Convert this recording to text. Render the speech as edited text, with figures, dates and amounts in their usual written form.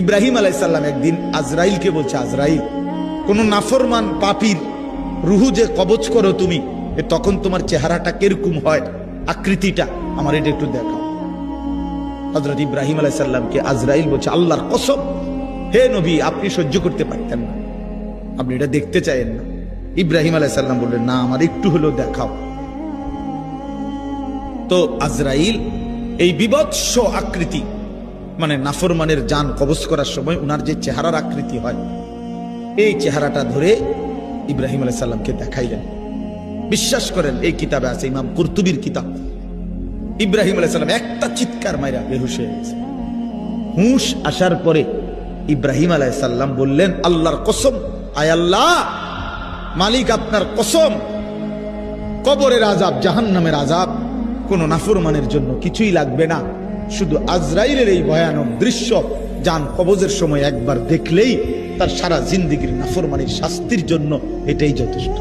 ইব্রাহিম আলাইহিস সালাম একদিন আজরাইলকে বলছে, আজরাইল, কোন নাফরমান পাপীর রুহু যে কবজ করো তুমি, তখন তোমার চেহারাটা কিরকম হয়, আকৃতিটা আমার এটা একটু দেখাও। হযরত ইব্রাহিম আলাইহিস সালামকে আজরাইল বলছে, আল্লাহর কসম হে নবী, আপনি সহ্য করতে পারতেন না, আপনি এটা দেখতে চাইেন না। ইব্রাহিম আলাইহিস সালাম বললেন, না, আমার একটু হলেও দেখাও। তো আজরাইল এই বিভৎস আকৃতি, মানে নাফরমানের জান কবজ করার সময় উনার যে চেহারার আকৃতি হয়, এই চেহারাটা ধরে ইব্রাহিম আলাইহিস সালামকে দেখাইলেন। বিশ্বাস করেন, এই কিতাবে আছে, ইমাম কুরতুবীর কিতাব। ইব্রাহিম আলাইহিস সালাম একটা চিৎকার মাইরা বেহুশ হয়ে গেছে। হুঁশ আসার পরে ইব্রাহিম আলাইহিস সালাম বললেন, আল্লাহর কসম, আয় আল্লাহ, মালিক আপনার কসম, কবরের আযাব, জাহান্নামের আযাব কোন নাফরমানের জন্য কিছুই লাগবে না, শুধু আজরাইলের এই ভয়ানক দৃশ্য জান কবজের সময় একবার দেখলেই তার সারা জিন্দেগীর নাফরমানির শাস্তির জন্য এটাই যথেষ্ট।